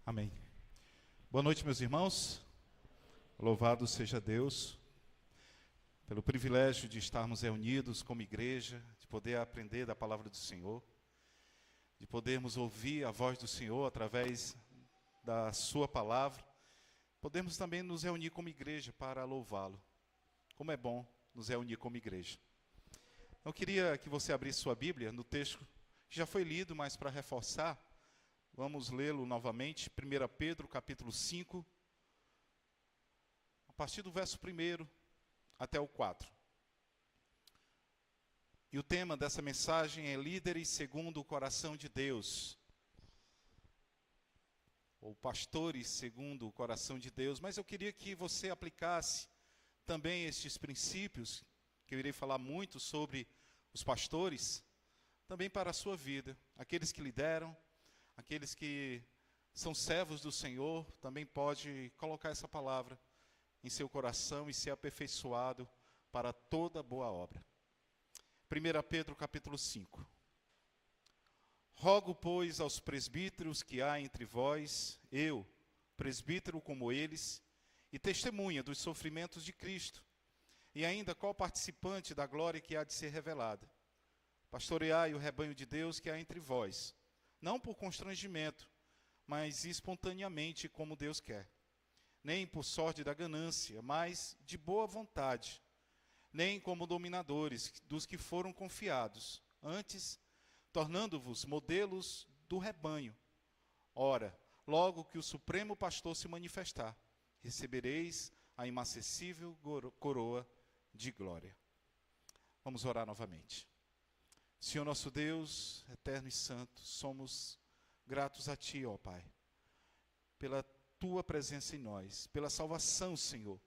Amém. Boa noite, meus irmãos. Louvado seja Deus pelo privilégio de estarmos reunidos como igreja, de poder aprender da palavra do Senhor, de podermos ouvir a voz do Senhor através da sua palavra. Podemos também nos reunir como igreja para louvá-lo. Como é bom nos reunir como igreja. Eu queria que você abrisse sua Bíblia no texto que já foi lido, mas para reforçar, vamos lê-lo novamente, 1 Pedro, capítulo 5, a partir do verso 1 até o 4. E o tema dessa mensagem é líderes segundo o coração de Deus, ou pastores segundo o coração de Deus. Mas eu queria que você aplicasse também estes princípios, que eu irei falar muito sobre os pastores, também para a sua vida, aqueles que lideram, aqueles que são servos do Senhor, também pode colocar essa palavra em seu coração e ser aperfeiçoado para toda boa obra. 1 Pedro capítulo 5. Rogo, pois, aos presbíteros que há entre vós, eu, presbítero como eles, e testemunha dos sofrimentos de Cristo, e ainda co-participante da glória que há de ser revelada. Pastoreai o rebanho de Deus que há entre vós, não por constrangimento, mas espontaneamente como Deus quer. Nem por sorte da ganância, mas de boa vontade. Nem como dominadores dos que foram confiados, antes tornando-vos modelos do rebanho. Ora, logo que o Supremo Pastor se manifestar, recebereis a inacessível coroa de glória. Vamos orar novamente. Senhor nosso Deus, eterno e santo, somos gratos a Ti, ó Pai, pela Tua presença em nós, pela salvação, Senhor,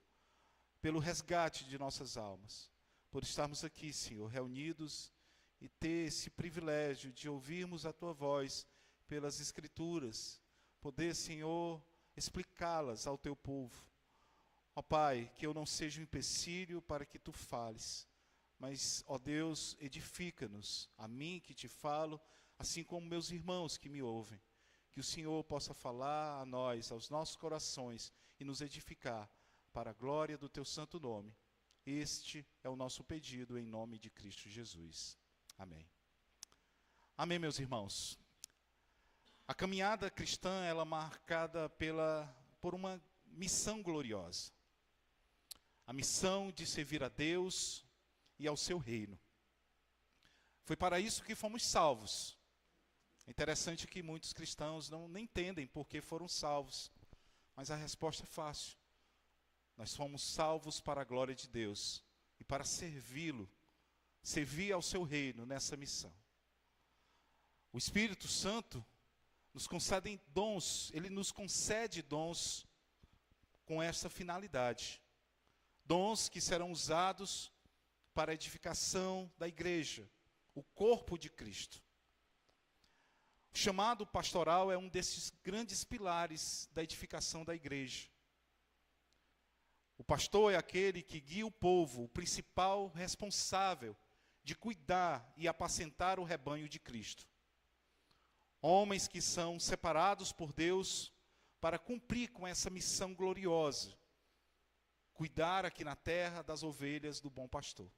pelo resgate de nossas almas, por estarmos aqui, Senhor, reunidos e ter esse privilégio de ouvirmos a Tua voz pelas Escrituras, poder, Senhor, explicá-las ao Teu povo. Ó Pai, que eu não seja um empecilho para que Tu fales, mas, ó Deus, edifica-nos, a mim que te falo, assim como meus irmãos que me ouvem. Que o Senhor possa falar a nós, aos nossos corações, e nos edificar para a glória do teu santo nome. Este é o nosso pedido em nome de Cristo Jesus. Amém. Amém, meus irmãos. A caminhada cristã, ela é marcada por uma missão gloriosa. A missão de servir a Deus e ao seu reino. Foi para isso que fomos salvos. É interessante que muitos cristãos não entendem por que foram salvos, mas a resposta é fácil. Nós fomos salvos para a glória de Deus e para servi-lo, servir ao seu reino nessa missão. O Espírito Santo nos concede dons, ele nos concede dons com essa finalidade. Dons que serão usados para a edificação da igreja, o corpo de Cristo. O chamado pastoral é um desses grandes pilares da edificação da igreja. O pastor é aquele que guia o povo, o principal responsável de cuidar e apacentar o rebanho de Cristo. Homens que são separados por Deus para cumprir com essa missão gloriosa, cuidar aqui na terra das ovelhas do bom pastor.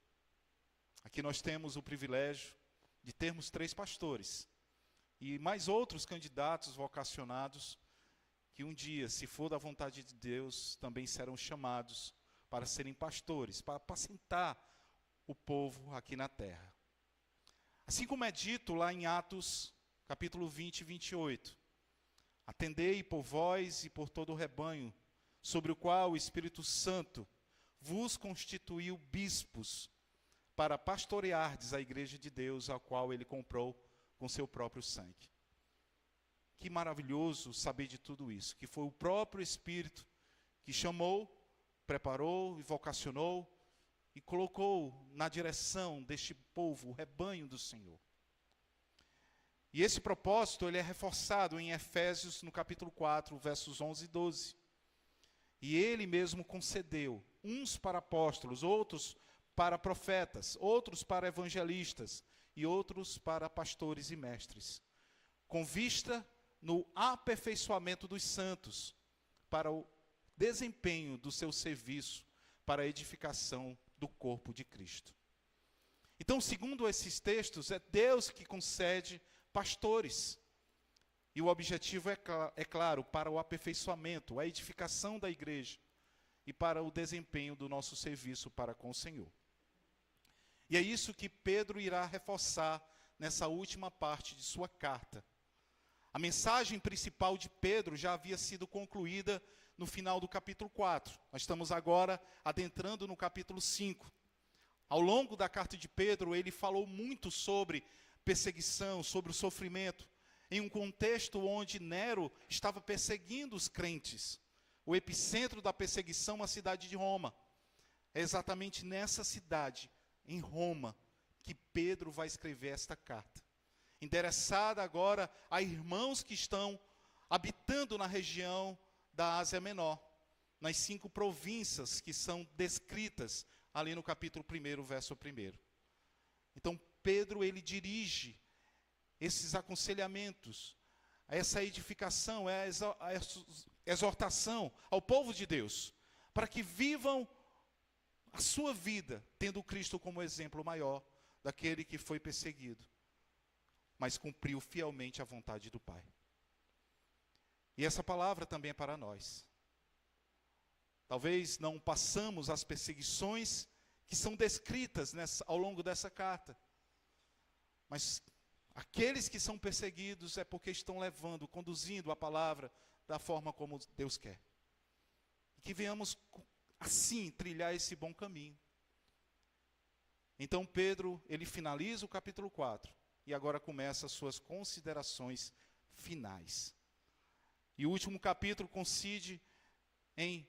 Aqui nós temos o privilégio de termos 3 pastores e mais outros candidatos vocacionados que um dia, se for da vontade de Deus, também serão chamados para serem pastores, para apacentar o povo aqui na terra. Assim como é dito lá em Atos, capítulo 20 e 28, atendei por vós e por todo o rebanho, sobre o qual o Espírito Santo vos constituiu bispos, para pastoreardes a igreja de Deus, a qual ele comprou com seu próprio sangue. Que maravilhoso saber de tudo isso, que foi o próprio Espírito que chamou, preparou e vocacionou e colocou na direção deste povo, o rebanho do Senhor. E esse propósito ele é reforçado em Efésios, no capítulo 4, versos 11 e 12. E ele mesmo concedeu, uns para apóstolos, outros para profetas, outros para evangelistas e outros para pastores e mestres, com vista no aperfeiçoamento dos santos para o desempenho do seu serviço para a edificação do corpo de Cristo. Então, segundo esses textos, é Deus que concede pastores. E o objetivo é claro, para o aperfeiçoamento, a edificação da igreja e para o desempenho do nosso serviço para com o Senhor. E é isso que Pedro irá reforçar nessa última parte de sua carta. A mensagem principal de Pedro já havia sido concluída no final do capítulo 4. Nós estamos agora adentrando no capítulo 5. Ao longo da carta de Pedro, ele falou muito sobre perseguição, sobre o sofrimento, em um contexto onde Nero estava perseguindo os crentes. O epicentro da perseguição, a cidade de Roma. É exatamente nessa cidade, em Roma, que Pedro vai escrever esta carta. Endereçada agora a irmãos que estão habitando na região da Ásia Menor, nas 5 províncias que são descritas ali no capítulo 1, verso 1. Então, Pedro, ele dirige esses aconselhamentos, essa edificação, a exortação ao povo de Deus, para que vivam a sua vida, tendo Cristo como exemplo maior daquele que foi perseguido, mas cumpriu fielmente a vontade do Pai. E essa palavra também é para nós. Talvez não passamos as perseguições que são descritas ao longo dessa carta, mas aqueles que são perseguidos é porque estão levando, conduzindo a palavra da forma como Deus quer. E que venhamos, assim, trilhar esse bom caminho. Então Pedro, ele finaliza o capítulo 4 e agora começa as suas considerações finais. E o último capítulo consiste em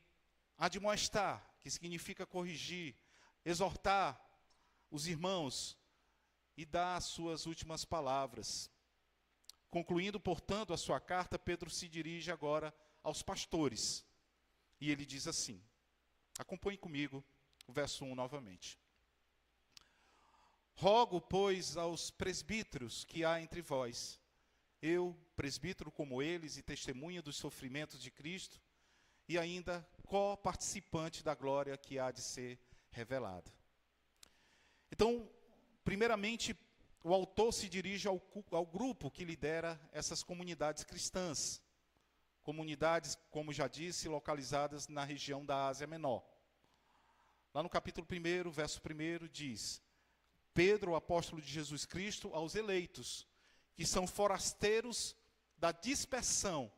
admoestar, que significa corrigir, exortar os irmãos e dar as suas últimas palavras. Concluindo, portanto, a sua carta, Pedro se dirige agora aos pastores. E ele diz assim, acompanhe comigo o verso 1 novamente. Rogo, pois, aos presbíteros que há entre vós, eu, presbítero como eles e testemunha dos sofrimentos de Cristo, e ainda co-participante da glória que há de ser revelada. Então, primeiramente, o autor se dirige ao grupo que lidera essas comunidades cristãs. Comunidades, como já disse, localizadas na região da Ásia Menor. Lá no capítulo 1, verso 1, diz: Pedro, apóstolo de Jesus Cristo, aos eleitos, que são forasteiros da dispersão.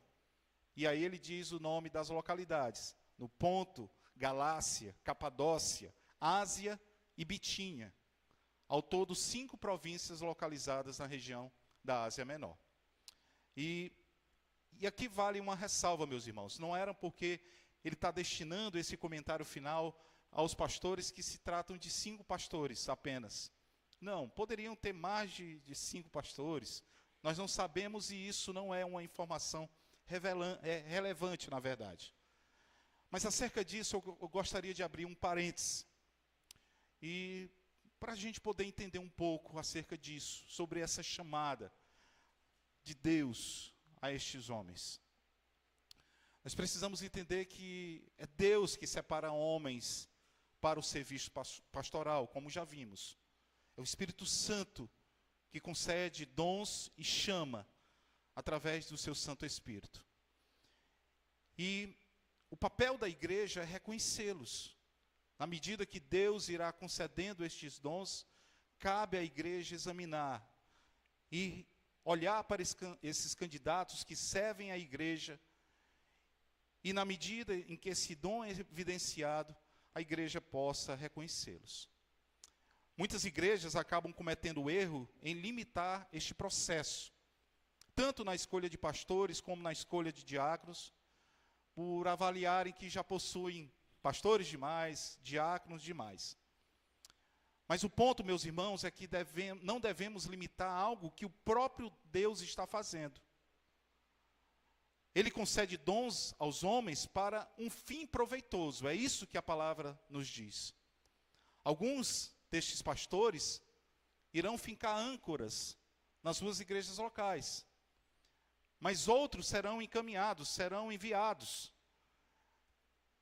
E aí ele diz o nome das localidades: no Ponto, Galácia, Capadócia, Ásia e Bitínia. Ao todo, 5 províncias localizadas na região da Ásia Menor. E aqui vale uma ressalva, meus irmãos. Não era porque ele está destinando esse comentário final aos pastores que se tratam de 5 pastores apenas. Não, poderiam ter mais de 5 pastores. Nós não sabemos e isso não é uma informação relevante, na verdade. Mas acerca disso, eu gostaria de abrir um parênteses. E para a gente poder entender um pouco acerca disso, sobre essa chamada de Deus a estes homens. Nós precisamos entender que é Deus que separa homens para o serviço pastoral, como já vimos. É o Espírito Santo que concede dons e chama através do seu Santo Espírito. E o papel da igreja é reconhecê-los. Na medida que Deus irá concedendo estes dons, cabe à igreja examinar e olhar para esses candidatos que servem à igreja, e na medida em que esse dom é evidenciado, a igreja possa reconhecê-los. Muitas igrejas acabam cometendo o erro em limitar este processo, tanto na escolha de pastores como na escolha de diáconos, por avaliarem que já possuem pastores demais, diáconos demais. Mas o ponto, meus irmãos, é que não devemos limitar algo que o próprio Deus está fazendo. Ele concede dons aos homens para um fim proveitoso. É isso que a palavra nos diz. Alguns destes pastores irão fincar âncoras nas suas igrejas locais. mas outros serão encaminhados, serão enviados.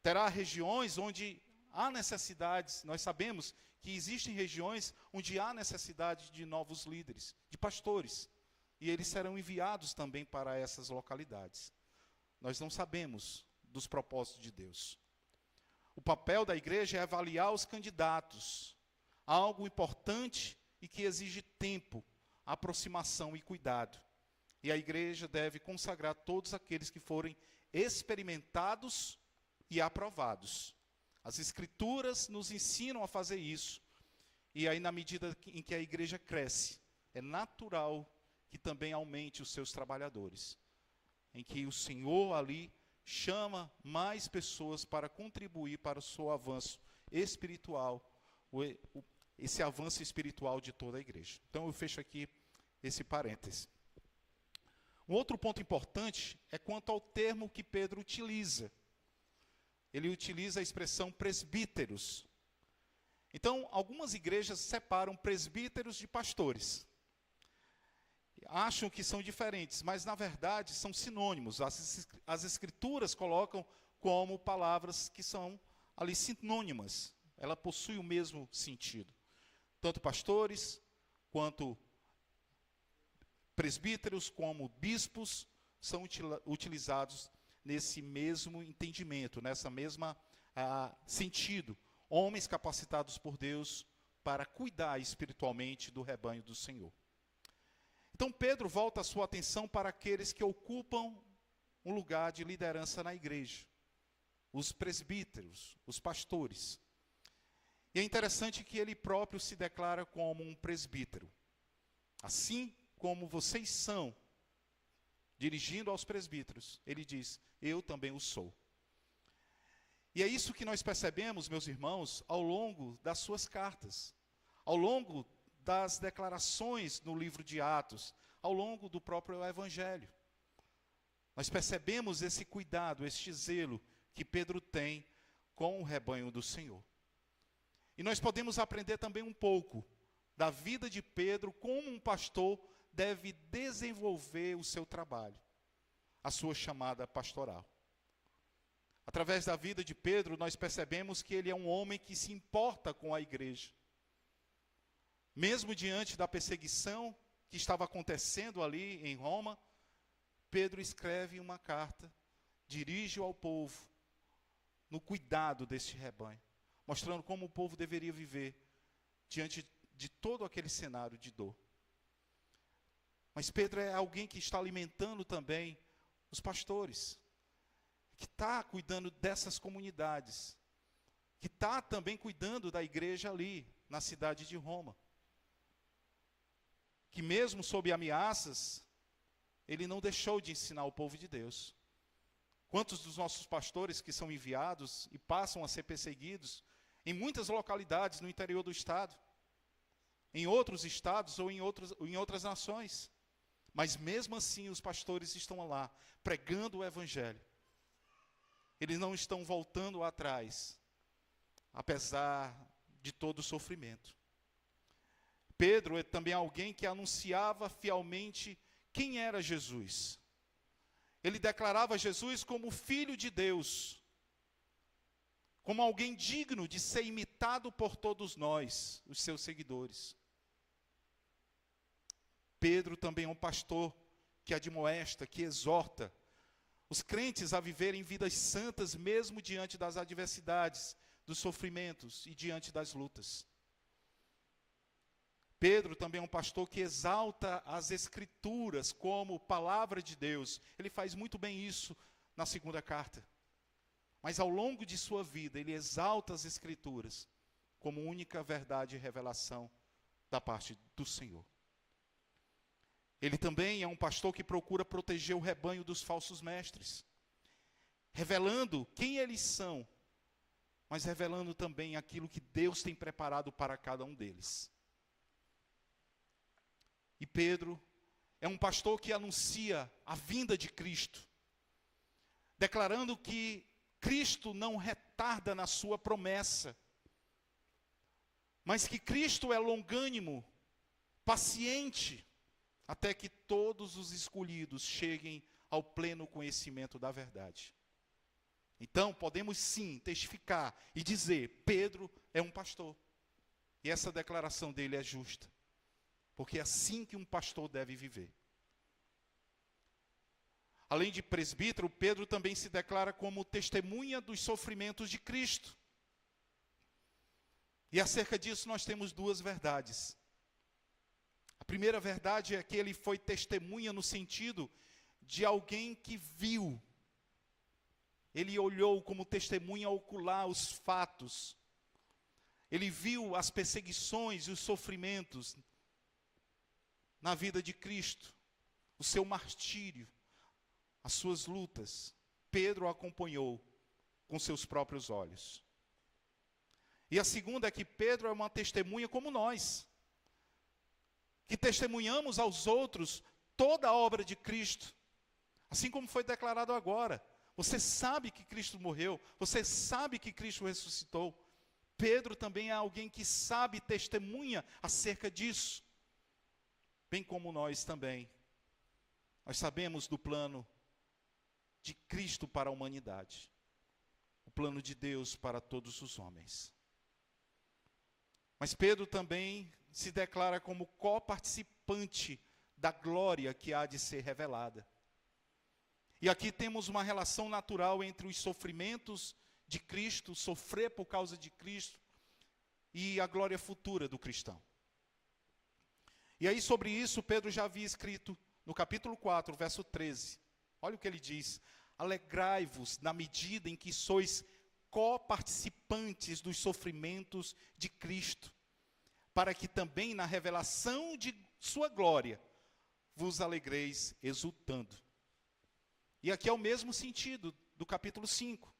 Terá regiões onde há necessidades. Nós sabemos que existem regiões onde há necessidade de novos líderes, de pastores. E eles serão enviados também para essas localidades. Nós não sabemos dos propósitos de Deus. O papel da igreja é avaliar os candidatos. Algo importante e que exige tempo, aproximação e cuidado. E a igreja deve consagrar todos aqueles que forem experimentados e aprovados. As Escrituras nos ensinam a fazer isso. E aí, na medida em que a igreja cresce, é natural que também aumente os seus trabalhadores. Em que o Senhor ali chama mais pessoas para contribuir para o seu avanço espiritual, esse avanço espiritual de toda a igreja. Então eu fecho aqui esse parêntese. Um outro ponto importante é quanto ao termo que Pedro utiliza. Ele utiliza a expressão presbíteros. Então, algumas igrejas separam presbíteros de pastores. Acham que são diferentes, mas na verdade são sinônimos. As Escrituras colocam como palavras que são ali sinônimas. Ela possui o mesmo sentido. Tanto pastores, quanto presbíteros, como bispos, são utilizados nesse mesmo entendimento, nessa mesma sentido. Homens capacitados por Deus para cuidar espiritualmente do rebanho do Senhor. Então Pedro volta a sua atenção para aqueles que ocupam um lugar de liderança na igreja. Os presbíteros, os pastores. E é interessante que ele próprio se declara como um presbítero. Assim como vocês são, dirigindo aos presbíteros, ele diz, eu também o sou. E é isso que nós percebemos, meus irmãos, ao longo das suas cartas, ao longo das declarações no livro de Atos, ao longo do próprio Evangelho. Nós percebemos esse cuidado, este zelo que Pedro tem com o rebanho do Senhor. E nós podemos aprender também um pouco da vida de Pedro, como um pastor deve desenvolver o seu trabalho, a sua chamada pastoral. Através da vida de Pedro, nós percebemos que ele é um homem que se importa com a igreja. Mesmo diante da perseguição que estava acontecendo ali em Roma, Pedro escreve uma carta, dirige-o ao povo, no cuidado deste rebanho, mostrando como o povo deveria viver diante de todo aquele cenário de dor. Mas Pedro é alguém que está alimentando também os pastores, que está cuidando dessas comunidades, que está também cuidando da igreja ali, na cidade de Roma. Que mesmo sob ameaças, ele não deixou de ensinar o povo de Deus. Quantos dos nossos pastores que são enviados e passam a ser perseguidos em muitas localidades no interior do estado, em outros estados ou em outras nações. Mas mesmo assim os pastores estão lá, pregando o evangelho. Eles não estão voltando atrás, apesar de todo o sofrimento. Pedro é também alguém que anunciava fielmente quem era Jesus. Ele declarava Jesus como Filho de Deus, como alguém digno de ser imitado por todos nós, os seus seguidores. Pedro também é um pastor que admoesta, que exorta os crentes a viverem vidas santas mesmo diante das adversidades, dos sofrimentos e diante das lutas. Pedro também é um pastor que exalta as Escrituras como palavra de Deus. Ele faz muito bem isso na segunda carta. Mas ao longo de sua vida, ele exalta as Escrituras como única verdade e revelação da parte do Senhor. Ele também é um pastor que procura proteger o rebanho dos falsos mestres, revelando quem eles são, mas revelando também aquilo que Deus tem preparado para cada um deles. E Pedro é um pastor que anuncia a vinda de Cristo, declarando que Cristo não retarda na sua promessa, mas que Cristo é longânimo, paciente, até que todos os escolhidos cheguem ao pleno conhecimento da verdade. Então, podemos sim testificar e dizer, Pedro é um pastor. E essa declaração dele é justa. Porque é assim que um pastor deve viver. Além de presbítero, Pedro também se declara como testemunha dos sofrimentos de Cristo. E acerca disso nós temos duas verdades. A primeira verdade é que ele foi testemunha no sentido de alguém que viu. Ele olhou como testemunha ocular os fatos. Ele viu as perseguições e os sofrimentos na vida de Cristo, o seu martírio, as suas lutas. Pedro acompanhou com seus próprios olhos. E a segunda é que Pedro é uma testemunha como nós, que testemunhamos aos outros toda a obra de Cristo, assim como foi declarado agora. Você sabe que Cristo morreu, você sabe que Cristo ressuscitou. Pedro também é alguém que sabe, testemunha acerca disso, bem como nós também. Nós sabemos do plano de Cristo para a humanidade, o plano de Deus para todos os homens. Mas Pedro também se declara como coparticipante da glória que há de ser revelada. E aqui temos uma relação natural entre os sofrimentos de Cristo, sofrer por causa de Cristo, e a glória futura do cristão. E aí sobre isso Pedro já havia escrito no capítulo 4, verso 13. Olha o que ele diz: alegrai-vos na medida em que sois coparticipantes dos sofrimentos de Cristo, para que também na revelação de sua glória vos alegreis exultando. E aqui é o mesmo sentido do capítulo 5.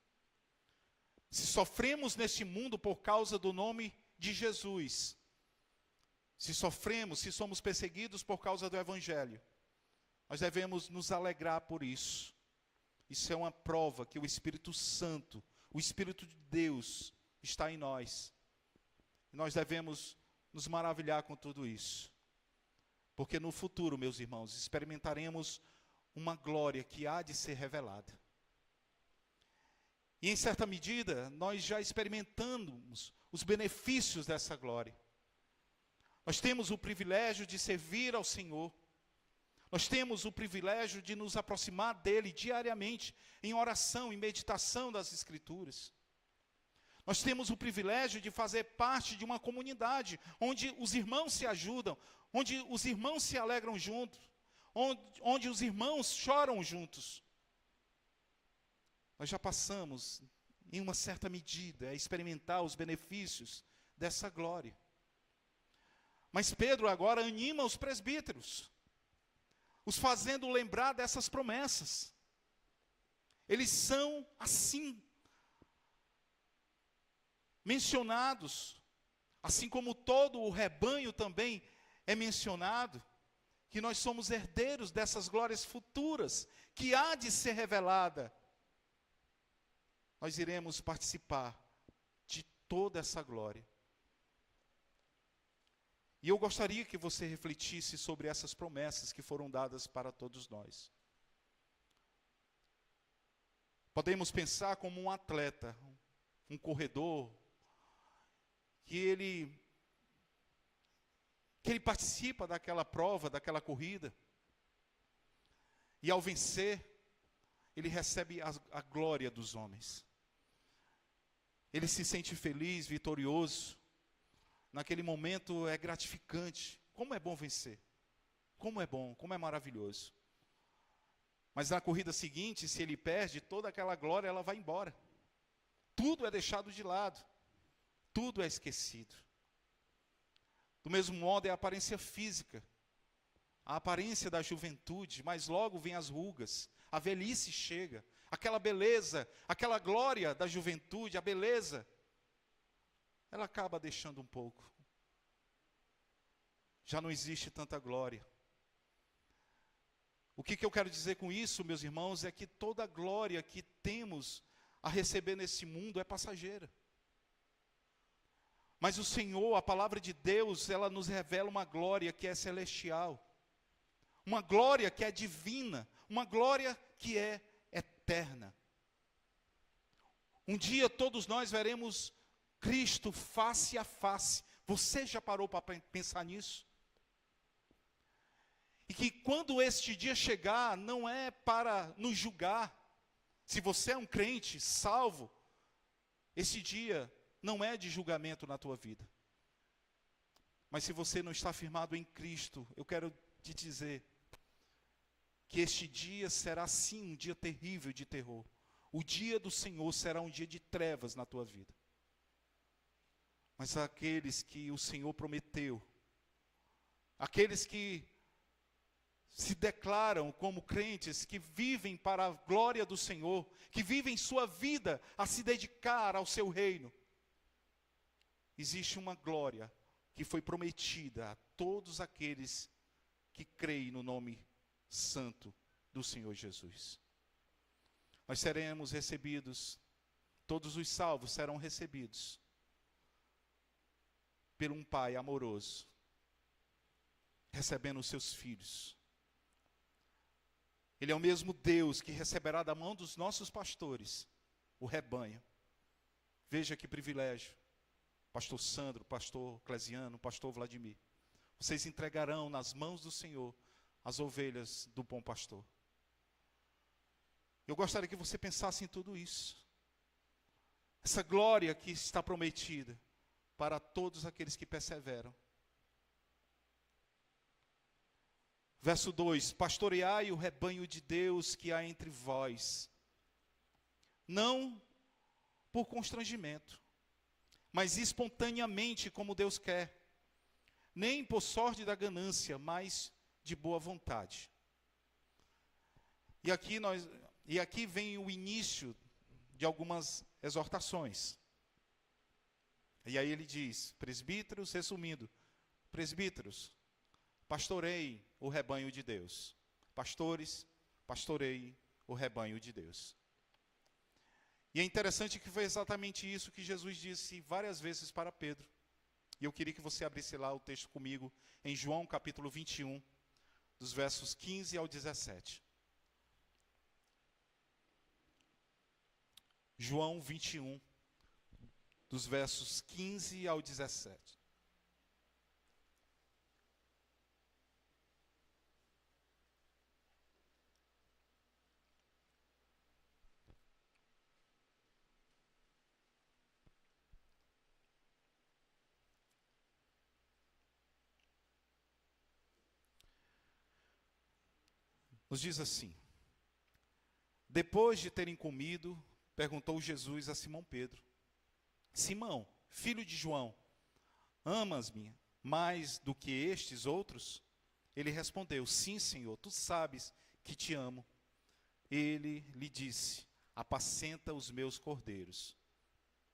Se sofremos neste mundo por causa do nome de Jesus, se sofremos, se somos perseguidos por causa do Evangelho, nós devemos nos alegrar por isso. Isso é uma prova que o Espírito Santo, o Espírito de Deus, está em nós. E nós devemos nos maravilhar com tudo isso. Porque no futuro, meus irmãos, experimentaremos uma glória que há de ser revelada. E em certa medida, nós já experimentamos os benefícios dessa glória. Nós temos o privilégio de servir ao Senhor. Nós temos o privilégio de nos aproximar dEle diariamente, em oração, em meditação das Escrituras. Nós temos o privilégio de fazer parte de uma comunidade, onde os irmãos se ajudam, onde os irmãos se alegram juntos, onde os irmãos choram juntos. Nós já passamos, em uma certa medida, a experimentar os benefícios dessa glória. Mas Pedro agora anima os presbíteros, os fazendo lembrar dessas promessas. Eles são assim mencionados, assim como todo o rebanho também é mencionado, que nós somos herdeiros dessas glórias futuras, que há de ser revelada. Nós iremos participar de toda essa glória. E eu gostaria que você refletisse sobre essas promessas que foram dadas para todos nós. Podemos pensar como um atleta, um corredor, que ele participa daquela prova, daquela corrida, e ao vencer, ele recebe a glória dos homens. Ele se sente feliz, vitorioso. Naquele momento é gratificante. Como é bom vencer. Como é bom, como é maravilhoso. Mas na corrida seguinte, se ele perde, toda aquela glória ela vai embora. Tudo é deixado de lado. Tudo é esquecido. Do mesmo modo é a aparência física. A aparência da juventude, mas logo vem as rugas. A velhice chega. Aquela beleza, aquela glória da juventude, a beleza, ela acaba deixando um pouco. Já não existe tanta glória. O que eu quero dizer com isso, meus irmãos, é que toda a glória que temos a receber nesse mundo é passageira. Mas o Senhor, a palavra de Deus, ela nos revela uma glória que é celestial. uma glória que é divina, uma glória que é eterna. Um dia todos nós veremos Cristo face a face. Você já parou para pensar nisso? E que quando este dia chegar, não é para nos julgar. Se você é um crente salvo, esse dia não é de julgamento na tua vida. Mas se você não está firmado em Cristo, eu quero te dizer que este dia será sim um dia terrível de terror. O dia do Senhor será um dia de trevas na tua vida. Mas aqueles que o Senhor prometeu, aqueles que se declaram como crentes, que vivem para a glória do Senhor, que vivem sua vida a se dedicar ao seu reino, existe uma glória que foi prometida a todos aqueles que creem no nome santo do Senhor Jesus. Nós seremos recebidos, todos os salvos serão recebidos por um Pai amoroso, recebendo os seus filhos. Ele é o mesmo Deus que receberá da mão dos nossos pastores o rebanho. Veja que privilégio. Pastor Sandro, pastor Clesiano, pastor Vladimir. Vocês entregarão nas mãos do Senhor as ovelhas do bom pastor. Eu gostaria que você pensasse em tudo isso. Essa glória que está prometida para todos aqueles que perseveram. Verso 2: pastoreai o rebanho de Deus que há entre vós, não por constrangimento, mas espontaneamente como Deus quer, nem por sorte da ganância, mas de boa vontade. E aqui vem o início de algumas exortações. E aí ele diz, presbíteros, resumindo, presbíteros, pastoreiem o rebanho de Deus. Pastores, pastoreiem o rebanho de Deus. E é interessante que foi exatamente isso que Jesus disse várias vezes para Pedro. E eu queria que você abrisse lá o texto comigo, em João capítulo 21, dos versos 15 ao 17. João 21, dos versos 15 ao 17. Nos diz assim: depois de terem comido, perguntou Jesus a Simão Pedro: Simão, filho de João, amas-me mais do que estes outros? Ele respondeu: sim, Senhor, tu sabes que te amo. Ele lhe disse: apacenta os meus cordeiros.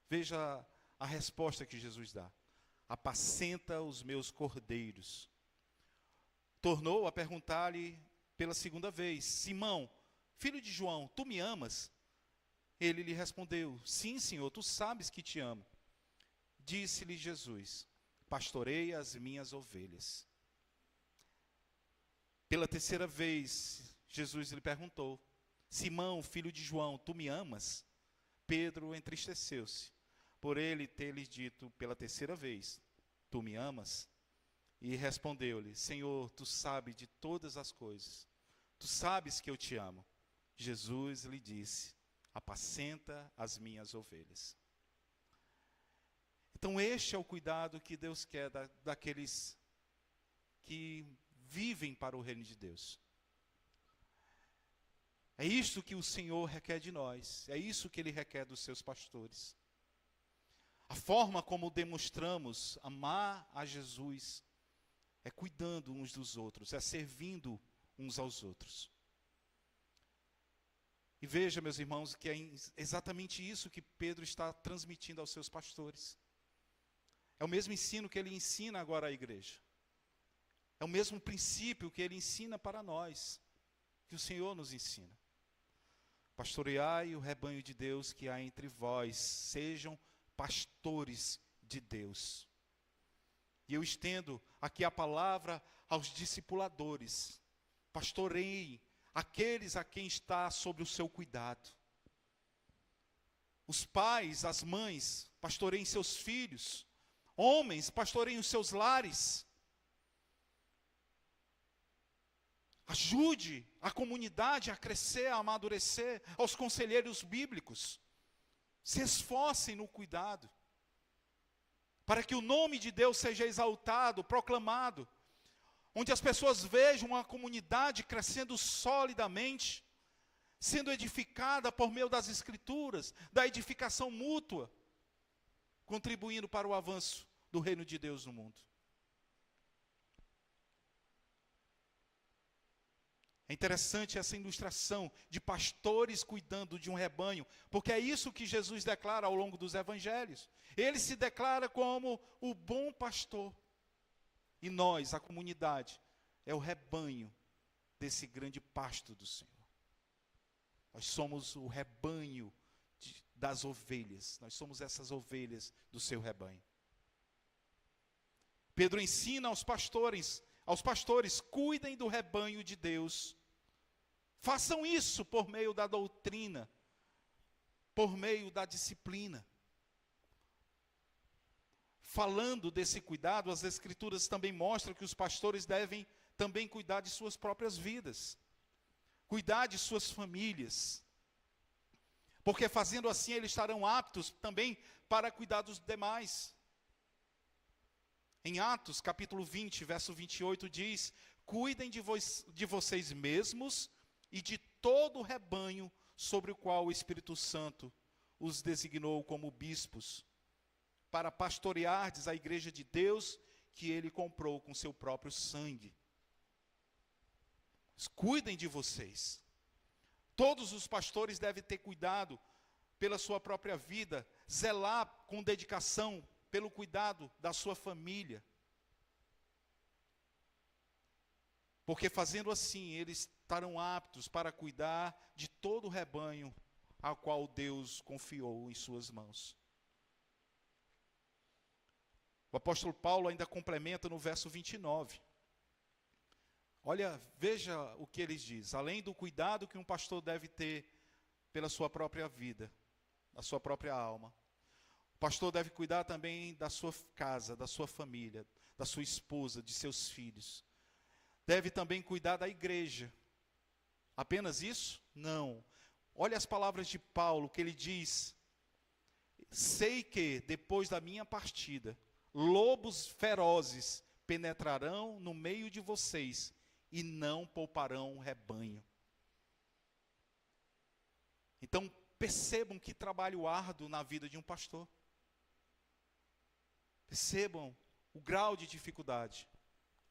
Veja a resposta que Jesus dá: apacenta os meus cordeiros. Tornou a perguntar-lhe pela segunda vez: Simão, filho de João, tu me amas? Ele lhe respondeu: sim, Senhor, tu sabes que te amo. Disse-lhe Jesus: pastorei as minhas ovelhas. Pela terceira vez, Jesus lhe perguntou: Simão, filho de João, tu me amas? Pedro entristeceu-se por ele ter lhe dito pela terceira vez: tu me amas? E respondeu-lhe: Senhor, tu sabes de todas as coisas. Tu sabes que eu te amo. Jesus lhe disse: apacenta as minhas ovelhas. Então este é o cuidado que Deus quer daqueles que vivem para o reino de Deus. É isso que o Senhor requer de nós. É isso que Ele requer dos seus pastores. A forma como demonstramos amar a Jesus é cuidando uns dos outros, é servindo uns aos outros. E veja, meus irmãos, que é exatamente isso que Pedro está transmitindo aos seus pastores. É o mesmo ensino que ele ensina agora à igreja. É o mesmo princípio que ele ensina para nós, que o Senhor nos ensina. Pastoreai o rebanho de Deus que há entre vós, sejam pastores de Deus. E eu estendo aqui a palavra aos discipuladores, pastoreie aqueles a quem está sob o seu cuidado. Os pais, as mães, pastoreiem seus filhos. Homens, pastoreiem os seus lares. Ajude a comunidade a crescer, a amadurecer, aos conselheiros bíblicos. Se esforcem no cuidado, para que o nome de Deus seja exaltado, proclamado, onde as pessoas vejam uma comunidade crescendo solidamente, sendo edificada por meio das Escrituras, da edificação mútua, contribuindo para o avanço do reino de Deus no mundo. É interessante essa ilustração de pastores cuidando de um rebanho, porque é isso que Jesus declara ao longo dos evangelhos. Ele se declara como o bom pastor. E nós, a comunidade, é o rebanho desse grande pasto do Senhor. Nós somos o rebanho das ovelhas. Nós somos essas ovelhas do seu rebanho. Pedro ensina aos pastores, cuidem do rebanho de Deus. Façam isso por meio da doutrina, por meio da disciplina. Falando desse cuidado, as Escrituras também mostram que os pastores devem também cuidar de suas próprias vidas, cuidar de suas famílias, porque fazendo assim eles estarão aptos também para cuidar dos demais. Em Atos, capítulo 20, verso 28, diz: cuidem de vocês mesmos e de todo o rebanho sobre o qual o Espírito Santo os designou como bispos, para pastoreardes a igreja de Deus que ele comprou com seu próprio sangue. Cuidem de vocês. Todos os pastores devem ter cuidado pela sua própria vida, zelar com dedicação pelo cuidado da sua família. Porque fazendo assim, eles estarão aptos para cuidar de todo o rebanho ao qual Deus confiou em suas mãos. O apóstolo Paulo ainda complementa no verso 29. Olha, veja o que ele diz. Além do cuidado que um pastor deve ter pela sua própria vida, da sua própria alma, o pastor deve cuidar também da sua casa, da sua família, da sua esposa, de seus filhos. Deve também cuidar da igreja. Apenas isso? Não. Olha as palavras de Paulo, que ele diz: sei que, depois da minha partida, lobos ferozes penetrarão no meio de vocês e não pouparão o rebanho. Então, percebam que trabalho árduo na vida de um pastor. Percebam o grau de dificuldade.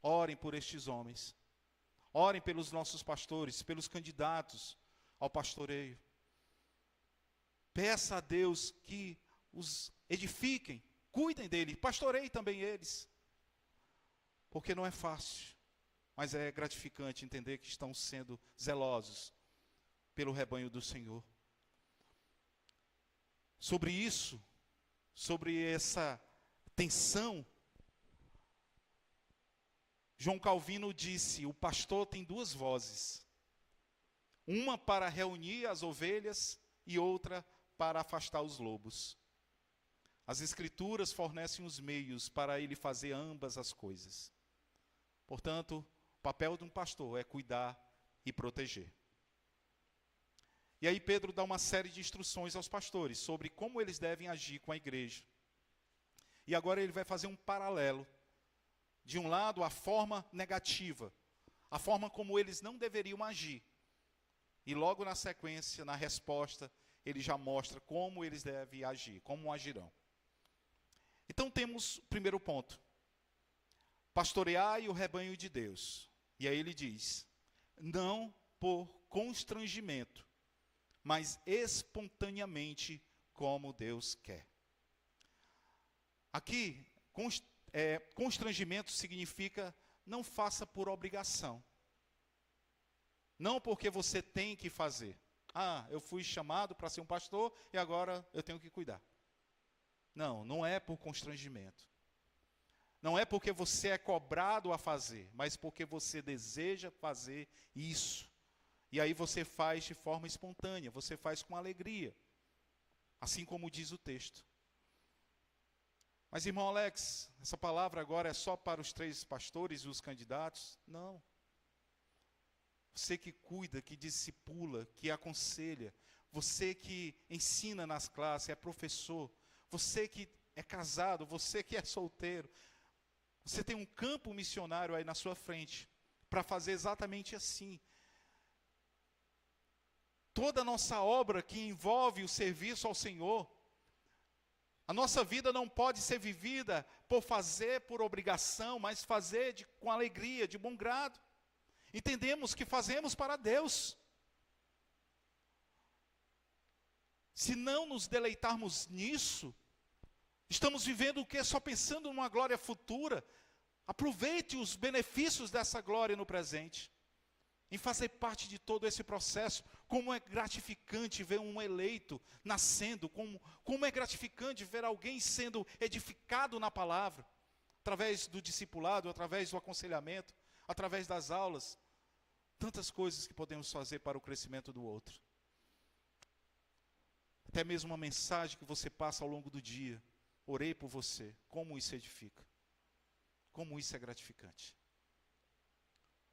Orem por estes homens. Orem pelos nossos pastores, pelos candidatos ao pastoreio. Peça a Deus que os edifiquem, cuidem dele, pastoreiem também eles. Porque não é fácil, mas é gratificante entender que estão sendo zelosos pelo rebanho do Senhor. Sobre isso, sobre essa tensão, João Calvino disse: o pastor tem duas vozes, uma para reunir as ovelhas e outra para afastar os lobos. As Escrituras fornecem os meios para ele fazer ambas as coisas. Portanto, o papel de um pastor é cuidar e proteger. E aí Pedro dá uma série de instruções aos pastores sobre como eles devem agir com a igreja. E agora ele vai fazer um paralelo. De um lado, a forma negativa, a forma como eles não deveriam agir. E logo na sequência, na resposta, ele já mostra como eles devem agir, como agirão. Então temos o primeiro ponto: pastoreai o rebanho de Deus. E aí ele diz: não por constrangimento, mas espontaneamente, como Deus quer. Aqui, constrangimento significa não faça por obrigação. Não porque você tem que fazer. Ah, eu fui chamado para ser um pastor e agora eu tenho que cuidar. Não, não é por constrangimento. Não é porque você é cobrado a fazer, mas porque você deseja fazer isso. E aí você faz de forma espontânea, você faz com alegria. Assim como diz o texto. Mas, irmão Alex, essa palavra agora é só para os 3 pastores e os candidatos? Não. Você que cuida, que discipula, que aconselha, você que ensina nas classes, é professor, você que é casado, você que é solteiro, você tem um campo missionário aí na sua frente, para fazer exatamente assim. Toda a nossa obra que envolve o serviço ao Senhor, a nossa vida não pode ser vivida por fazer por obrigação, mas fazer com alegria, de bom grado. Entendemos que fazemos para Deus. Se não nos deleitarmos nisso, estamos vivendo o quê? Só pensando numa glória futura. Aproveite os benefícios dessa glória no presente. Em fazer parte de todo esse processo. Como é gratificante ver um eleito nascendo. Como é gratificante ver alguém sendo edificado na palavra. Através do discipulado, através do aconselhamento, através das aulas. Tantas coisas que podemos fazer para o crescimento do outro. Até mesmo uma mensagem que você passa ao longo do dia. Orei por você. Como isso edifica. Como isso é gratificante.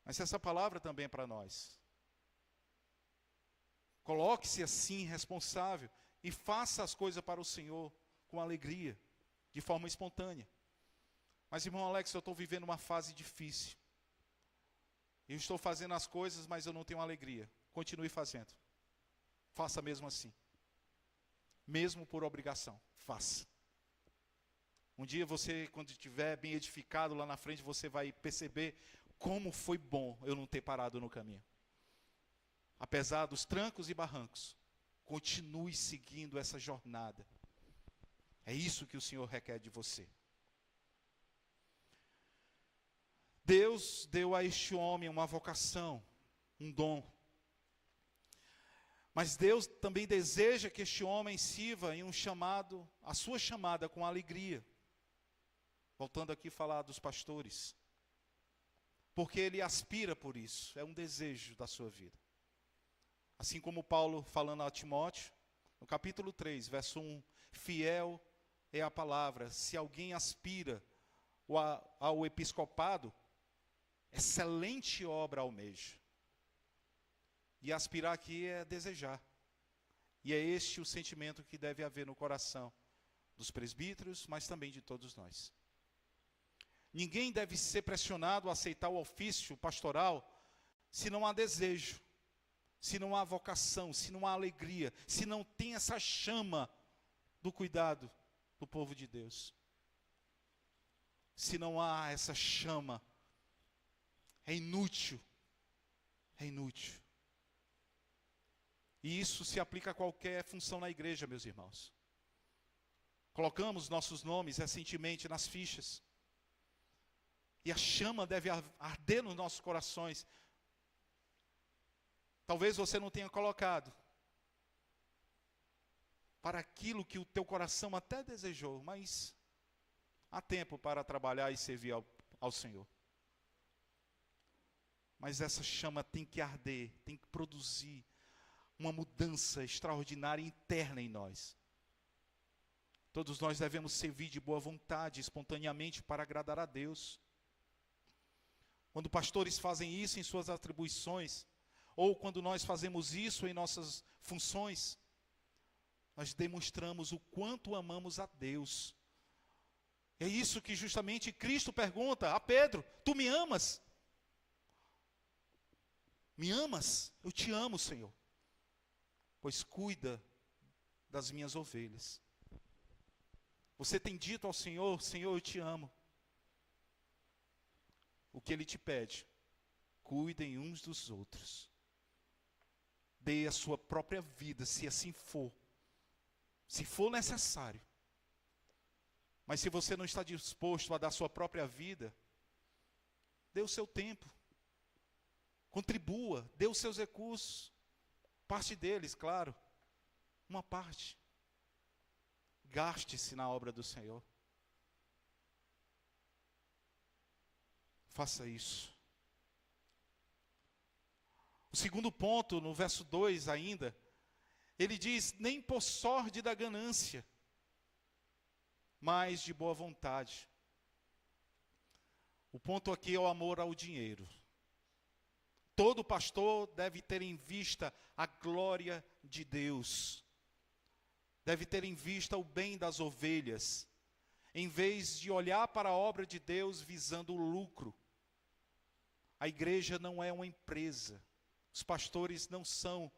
Mas essa palavra também é para nós. Coloque-se assim, responsável, e faça as coisas para o Senhor com alegria, de forma espontânea. Mas, irmão Alex, eu estou vivendo uma fase difícil. Eu estou fazendo as coisas, mas eu não tenho alegria. Continue fazendo. Faça mesmo assim. Mesmo por obrigação, faça. Um dia você, quando estiver bem edificado lá na frente, você vai perceber como foi bom eu não ter parado no caminho. Apesar dos trancos e barrancos, continue seguindo essa jornada. É isso que o Senhor requer de você. Deus deu a este homem uma vocação, um dom. Mas Deus também deseja que este homem sirva em um chamado, a sua chamada com alegria. Voltando aqui a falar dos pastores. Porque ele aspira por isso, é um desejo da sua vida. Assim como Paulo falando a Timóteo, no capítulo 3, verso 1, fiel é a palavra. Se alguém aspira ao episcopado, excelente obra almeja. E aspirar aqui é desejar. E é este o sentimento que deve haver no coração dos presbíteros, mas também de todos nós. Ninguém deve ser pressionado a aceitar o ofício pastoral se não há desejo, se não há vocação, se não há alegria, se não tem essa chama do cuidado do povo de Deus. Se não há essa chama, é inútil. É inútil. E isso se aplica a qualquer função na igreja, meus irmãos. Colocamos nossos nomes recentemente nas fichas. E a chama deve arder nos nossos corações. Talvez você não tenha colocado. Para aquilo que o teu coração até desejou, mas há tempo para trabalhar e servir ao Senhor. Mas essa chama tem que arder, tem que produzir uma mudança extraordinária interna em nós. Todos nós devemos servir de boa vontade, espontaneamente, para agradar a Deus. Quando pastores fazem isso em suas atribuições, ou quando nós fazemos isso em nossas funções, nós demonstramos o quanto amamos a Deus. É isso que justamente Cristo pergunta a Pedro: tu me amas? Me amas? Eu te amo, Senhor. Pois cuida das minhas ovelhas. Você tem dito ao Senhor: Senhor, eu te amo. O que Ele te pede? Cuidem uns dos outros. Dê a sua própria vida, se assim for. Se for necessário. Mas se você não está disposto a dar a sua própria vida, dê o seu tempo. Contribua, dê os seus recursos. Parte deles, claro. Uma parte. Gaste-se na obra do Senhor. faça isso. O segundo ponto, no verso 2 ainda, ele diz: nem por sorte da ganância, mas de boa vontade. O ponto aqui é o amor ao dinheiro. Todo pastor deve ter em vista a glória de Deus. Deve ter em vista o bem das ovelhas, em vez de olhar para a obra de Deus visando o lucro. A igreja não é uma empresa. Os pastores não são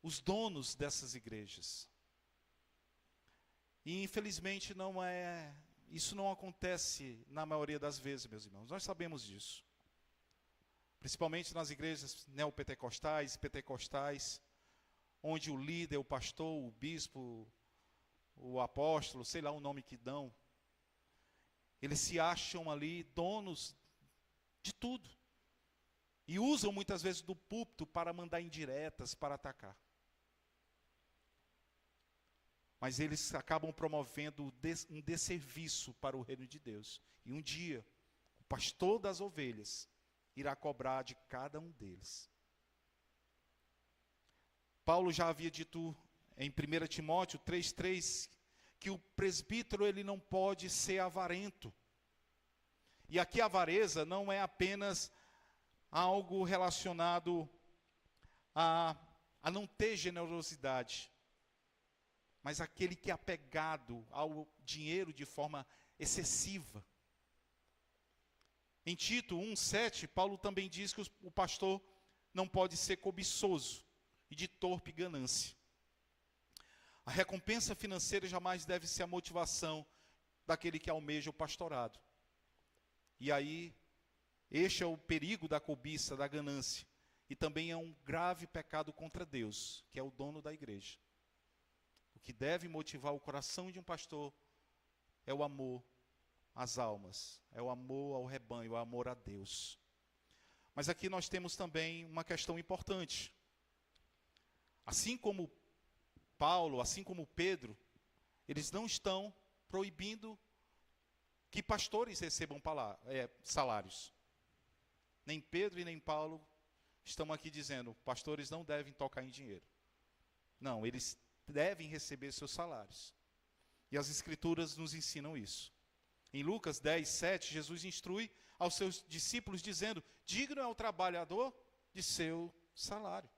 os donos dessas igrejas. E infelizmente isso não acontece na maioria das vezes, meus irmãos. Nós sabemos disso. Principalmente nas igrejas neopentecostais, pentecostais, onde o líder, o pastor, o bispo, o apóstolo, sei lá o nome que dão, eles se acham ali donos de tudo. E usam muitas vezes do púlpito para mandar indiretas, para atacar. Mas eles acabam promovendo um desserviço para o reino de Deus. E um dia, o pastor das ovelhas irá cobrar de cada um deles. Paulo já havia dito em 1 Timóteo 3,3 que o presbítero ele não pode ser avarento. E aqui a avareza não é apenas algo relacionado a não ter generosidade, mas aquele que é apegado ao dinheiro de forma excessiva. Em Tito 1,7, Paulo também diz que o pastor não pode ser cobiçoso e de torpe ganância. A recompensa financeira jamais deve ser a motivação daquele que almeja o pastorado. E aí, este é o perigo da cobiça, da ganância. E também é um grave pecado contra Deus, que é o dono da igreja. O que deve motivar o coração de um pastor é o amor às almas, é o amor ao rebanho, o amor a Deus. Mas aqui nós temos também uma questão importante. Assim como Paulo, assim como Pedro, eles não estão proibindo que pastores recebam salários. Nem Pedro e nem Paulo estão aqui dizendo, pastores não devem tocar em dinheiro. Não, eles devem receber seus salários. E as escrituras nos ensinam isso. Em Lucas 10:7, Jesus instrui aos seus discípulos dizendo, digno é o trabalhador de seu salário.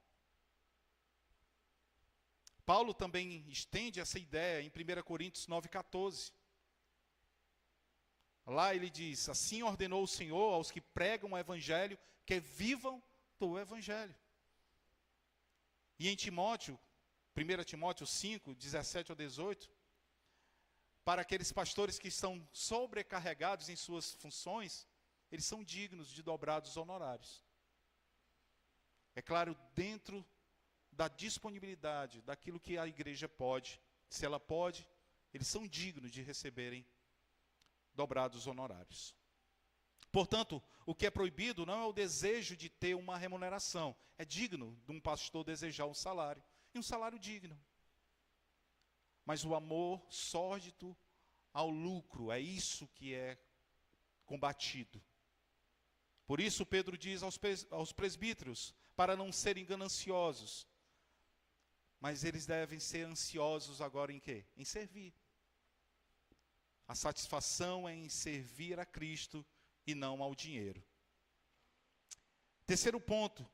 Paulo também estende essa ideia em 1 Coríntios 9:14. Lá ele diz, assim ordenou o Senhor aos que pregam o evangelho, que vivam do evangelho. E em Timóteo, 1 Timóteo 5:17-18, para aqueles pastores que estão sobrecarregados em suas funções, eles são dignos de dobrados honorários. É claro, dentro da disponibilidade, daquilo que a igreja pode, se ela pode, eles são dignos de receberem dobrados honorários. Portanto, o que é proibido não é o desejo de ter uma remuneração. É digno de um pastor desejar um salário, e um salário digno. Mas o amor sórdido ao lucro, é isso que é combatido. Por isso Pedro diz aos presbíteros, para não serem gananciosos, mas eles devem ser ansiosos agora em quê? Em servir. A satisfação é em servir a Cristo e não ao dinheiro. Terceiro ponto,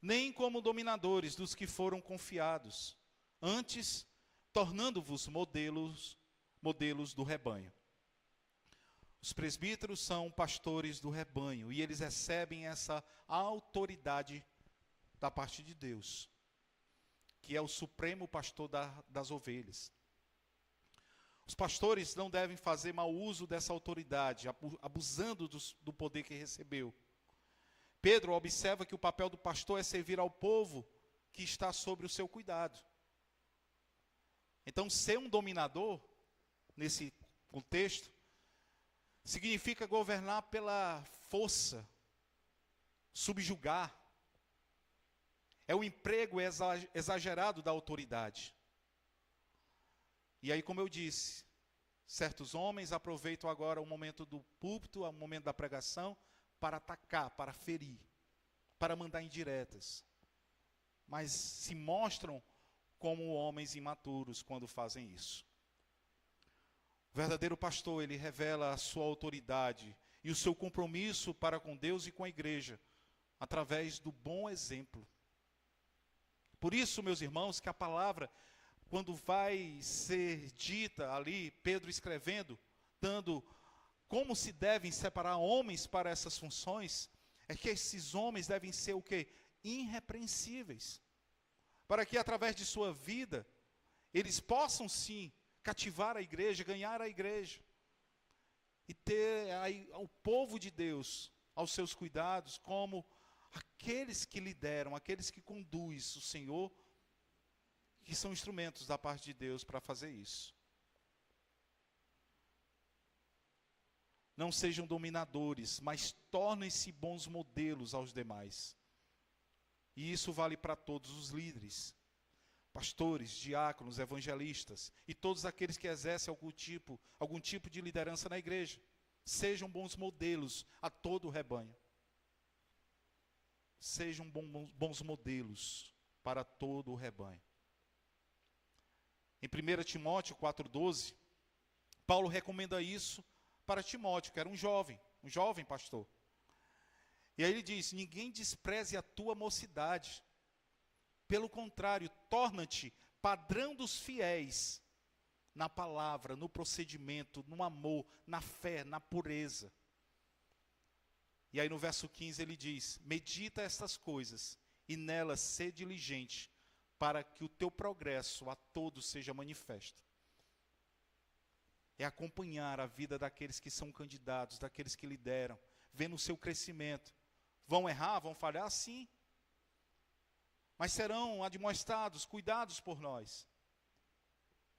nem como dominadores dos que foram confiados, antes tornando-vos modelos do rebanho. Os presbíteros são pastores do rebanho e eles recebem essa autoridade da parte de Deus, que é o supremo pastor das ovelhas. Os pastores não devem fazer mau uso dessa autoridade, abusando do poder que recebeu. Pedro observa que o papel do pastor é servir ao povo que está sob o seu cuidado. Então, ser um dominador, nesse contexto, significa governar pela força, subjugar. É o emprego exagerado da autoridade. E aí, como eu disse, Certos homens aproveitam agora o momento do púlpito, o momento da pregação, para atacar, para ferir, para mandar indiretas. Mas se mostram como homens imaturos quando fazem isso. O verdadeiro pastor, ele revela a sua autoridade e o seu compromisso para com Deus e com a igreja, através do bom exemplo. Por isso, meus irmãos, que a palavra, quando vai ser dita ali, Pedro escrevendo, dando como se devem separar homens para essas funções, é que esses homens devem ser o quê? Irrepreensíveis. Para que através de sua vida, eles possam sim cativar a igreja, ganhar a igreja. E ter o povo de Deus aos seus cuidados, como aqueles que lideram, aqueles que conduzem o Senhor, que são instrumentos da parte de Deus para fazer isso. Não sejam dominadores, mas tornem-se bons modelos aos demais. E isso vale para todos os líderes, pastores, diáconos, evangelistas e todos aqueles que exercem algum tipo de liderança na igreja. Sejam bons modelos a todo o rebanho. Sejam bons modelos para todo o rebanho. Em 1 Timóteo 4,12, Paulo recomenda isso para Timóteo, que era um jovem pastor. E aí ele diz: ninguém despreze a tua mocidade. Pelo contrário, torna-te padrão dos fiéis na palavra, no procedimento, no amor, na fé, na pureza. E aí no verso 15 ele diz: medita estas coisas e nelas sê diligente, para que o teu progresso a todos seja manifesto. É acompanhar a vida daqueles que são candidatos, daqueles que lideram, vendo o seu crescimento. Vão errar, vão falhar? Sim. Mas serão admoestados, cuidados por nós.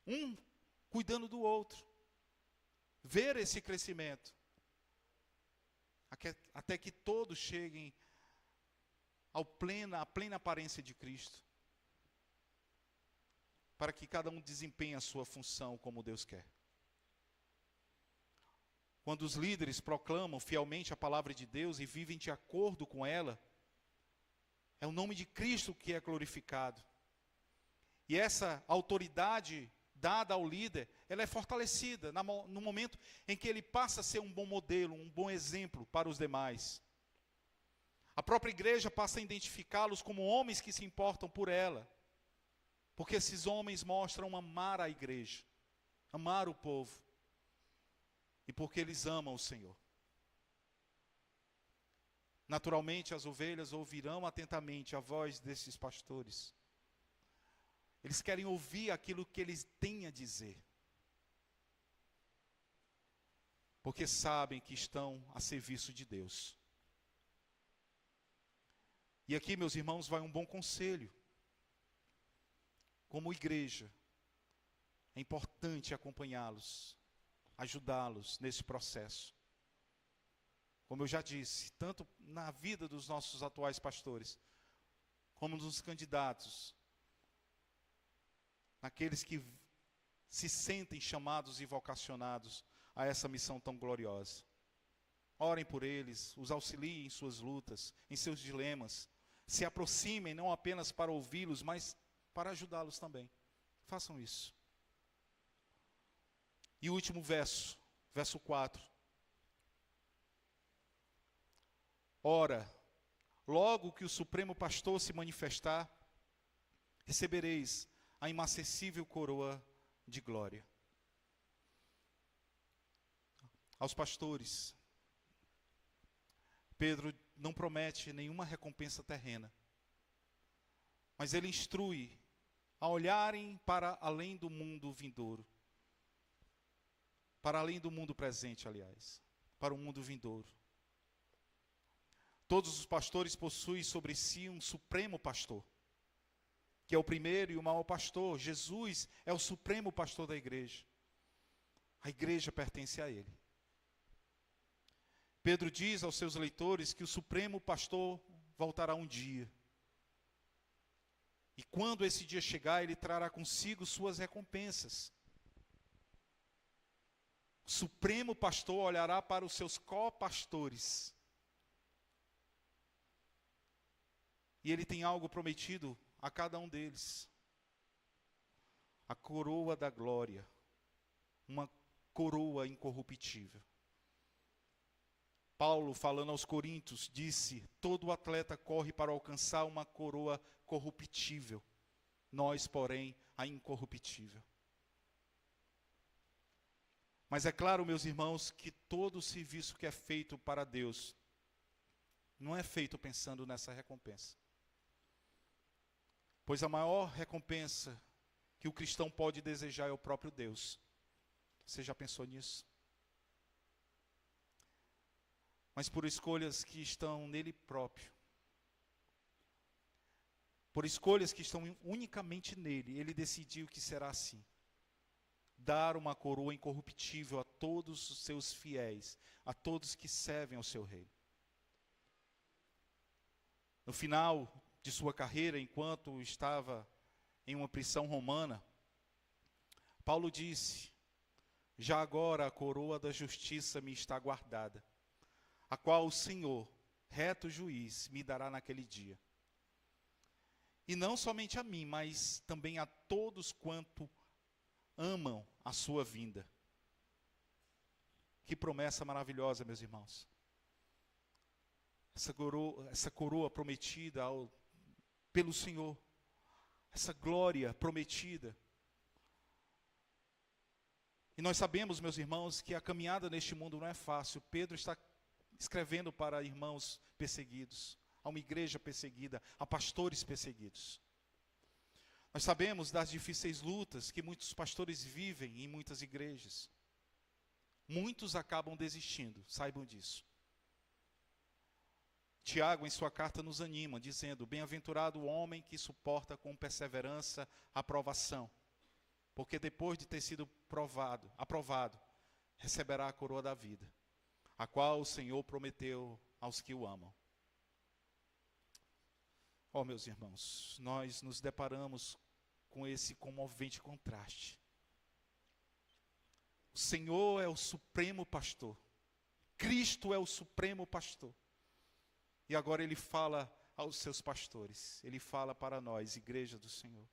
Um cuidando do outro. Ver esse crescimento. Até que todos cheguem à plena aparência de Cristo. Para que cada um desempenhe a sua função como Deus quer. Quando os líderes proclamam fielmente a palavra de Deus e vivem de acordo com ela, é o nome de Cristo que é glorificado. E essa autoridade dada ao líder, ela é fortalecida no momento em que ele passa a ser um bom modelo, um bom exemplo para os demais. A própria igreja passa a identificá-los como homens que se importam por ela. Porque esses homens mostram amar a igreja, amar o povo. E porque eles amam o Senhor. Naturalmente, as ovelhas ouvirão atentamente a voz desses pastores. Eles querem ouvir aquilo que eles têm a dizer. Porque sabem que estão a serviço de Deus. E aqui, meus irmãos, vai um bom conselho. Como igreja, é importante acompanhá-los, ajudá-los nesse processo. Como eu já disse, tanto na vida dos nossos atuais pastores, como nos candidatos, naqueles que se sentem chamados e vocacionados a essa missão tão gloriosa. Orem por eles, os auxiliem em suas lutas, em seus dilemas. Se aproximem não apenas para ouvi-los, mas para ajudá-los também. Façam isso. E o último verso 4. Ora, logo que o Supremo Pastor se manifestar, recebereis a inacessível coroa de glória. Aos pastores, Pedro não promete nenhuma recompensa terrena, mas ele instrui a olharem para além do mundo vindouro, para além do mundo presente, aliás, para o mundo vindouro. Todos os pastores possuem sobre si um supremo pastor, que é o primeiro e o maior pastor. Jesus é o supremo pastor da igreja. A igreja pertence a ele. Pedro diz aos seus leitores que o supremo pastor voltará um dia. E quando esse dia chegar, ele trará consigo suas recompensas. Supremo pastor olhará para os seus copastores. E ele tem algo prometido a cada um deles. A coroa da glória. Uma coroa incorruptível. Paulo, falando aos Coríntios, disse: todo atleta corre para alcançar uma coroa corruptível. Nós, porém, a incorruptível. Mas é claro, meus irmãos, que todo serviço que é feito para Deus não é feito pensando nessa recompensa. Pois a maior recompensa que o cristão pode desejar é o próprio Deus. Você já pensou nisso? Mas por escolhas que estão nele próprio, por escolhas que estão unicamente nele, ele decidiu que será assim. Dar uma coroa incorruptível a todos os seus fiéis, a todos que servem ao seu reino. No final de sua carreira, enquanto estava em uma prisão romana, Paulo disse: já agora a coroa da justiça me está guardada, a qual o Senhor, reto juiz, me dará naquele dia. E não somente a mim, mas também a todos quanto amam a sua vinda. Que promessa maravilhosa, meus irmãos. Essa coroa prometida pelo Senhor. Essa glória prometida. E nós sabemos, meus irmãos, que a caminhada neste mundo não é fácil. Pedro está escrevendo para irmãos perseguidos, a uma igreja perseguida, a pastores perseguidos. Nós sabemos das difíceis lutas que muitos pastores vivem em muitas igrejas. Muitos acabam desistindo, saibam disso. Tiago, em sua carta, nos anima, dizendo: bem-aventurado o homem que suporta com perseverança a provação, porque depois de ter sido aprovado, receberá a coroa da vida, a qual o Senhor prometeu aos que o amam. Oh, meus irmãos, nós nos deparamos com esse comovente contraste. O Senhor é o supremo pastor. Cristo é o supremo pastor. E agora ele fala aos seus pastores. Ele fala para nós, igreja do Senhor.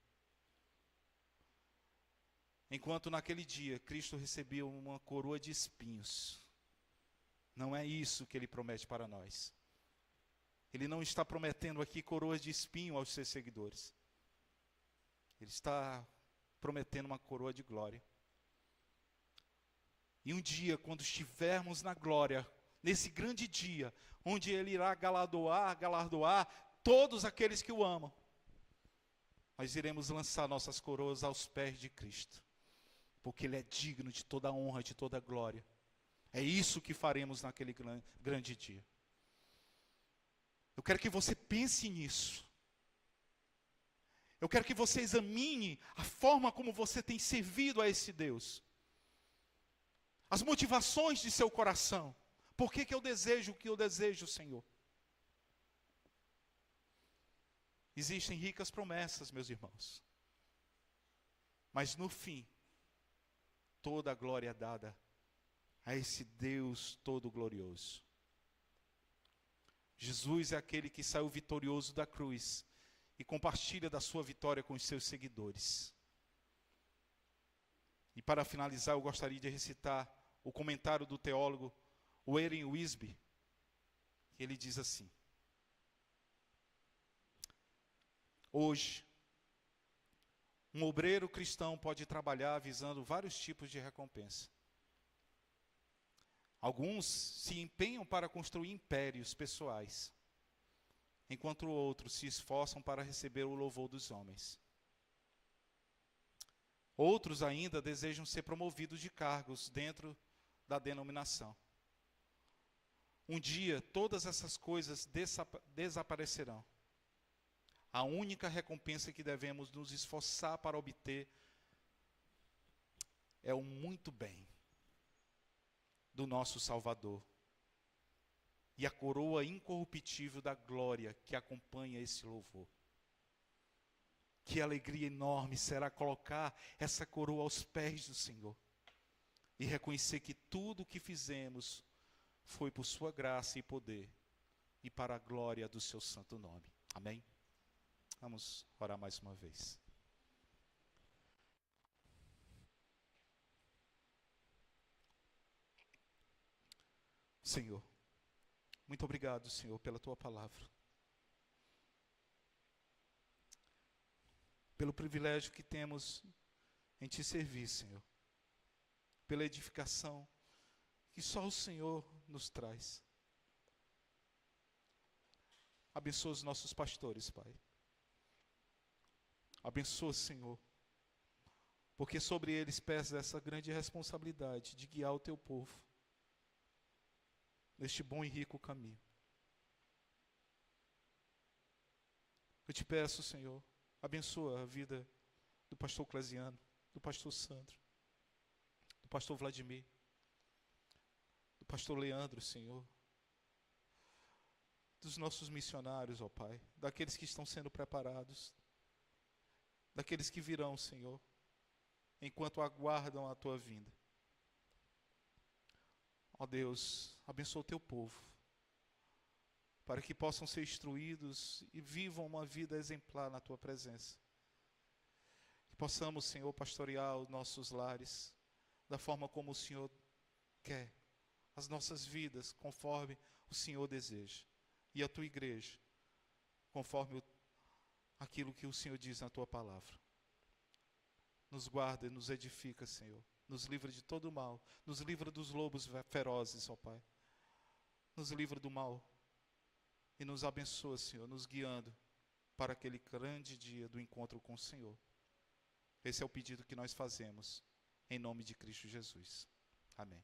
Enquanto naquele dia Cristo recebia uma coroa de espinhos, não é isso que ele promete para nós. Ele não está prometendo aqui coroas de espinho aos seus seguidores. Ele está prometendo uma coroa de glória. E um dia, quando estivermos na glória, nesse grande dia, onde ele irá galardoar todos aqueles que o amam, nós iremos lançar nossas coroas aos pés de Cristo, porque ele é digno de toda a honra, de toda a glória. É isso que faremos naquele grande dia. Eu quero que você pense nisso. Eu quero que você examine a forma como você tem servido a esse Deus. As motivações de seu coração. Por que eu desejo o que eu desejo, Senhor? Existem ricas promessas, meus irmãos. Mas no fim, toda a glória é dada a esse Deus todo glorioso. Jesus é aquele que saiu vitorioso da cruz e compartilha da sua vitória com os seus seguidores. E para finalizar, eu gostaria de recitar o comentário do teólogo Warren Wiersbe, que ele diz assim: hoje, um obreiro cristão pode trabalhar visando vários tipos de recompensa. Alguns se empenham para construir impérios pessoais, enquanto outros se esforçam para receber o louvor dos homens. Outros ainda desejam ser promovidos de cargos dentro da denominação. Um dia, todas essas coisas desaparecerão. A única recompensa que devemos nos esforçar para obter é o muito bem do nosso Salvador e a coroa incorruptível da glória que acompanha esse louvor. Que alegria enorme será colocar essa coroa aos pés do Senhor. e reconhecer que tudo o que fizemos foi por sua graça e poder e para a glória do seu santo nome. Amém? Vamos orar mais uma vez. Senhor, muito obrigado, Senhor, pela tua palavra. Pelo privilégio que temos em te servir, Senhor. Pela edificação que só o Senhor nos traz. Abençoa os nossos pastores, Pai. Abençoa, Senhor, porque sobre eles pesa essa grande responsabilidade de guiar o teu povo neste bom e rico caminho. Eu te peço, Senhor, abençoa a vida do pastor Clasiano, do pastor Sandro, do pastor Vladimir, do pastor Leandro, Senhor, dos nossos missionários, ó Pai, daqueles que estão sendo preparados, daqueles que virão, Senhor, enquanto aguardam a tua vinda. Ó Deus, abençoa o teu povo, para que possam ser instruídos e vivam uma vida exemplar na tua presença. Que possamos, Senhor, pastorear os nossos lares da forma como o Senhor quer, as nossas vidas conforme o Senhor deseja, e a tua igreja conforme aquilo que o Senhor diz na tua palavra. Nos guarda e nos edifica, Senhor. Nos livra de todo o mal. Nos livra dos lobos ferozes, ó Pai. Nos livra do mal. E nos abençoa, Senhor, nos guiando para aquele grande dia do encontro com o Senhor. Esse é o pedido que nós fazemos, em nome de Cristo Jesus. Amém.